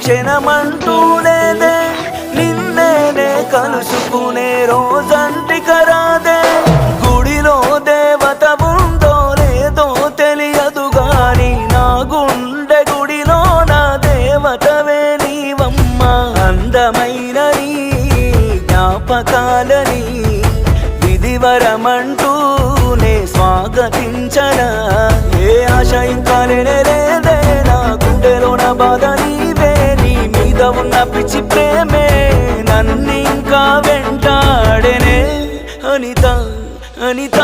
క్షణమంటూ లేదే నిన్నేనే కలుసుకునే రోజంటి కరాదే గుడిలో దేవత ఉందో లేదో తెలియదు గాని నా గుండె గుడిలో నా దేవతవే నీవమ్మ అందమైన నీ జ్ఞాపకాలని విధివరమంటూనే స్వాగతించనా ఏ ఆశ ఇంకా లేదే నా గుండెలోన బాధ నీవే నీ మీద ఉన్న పిచ్చి ప్రేమే నన్నింకా వెంటాడెనే అనిత అనిత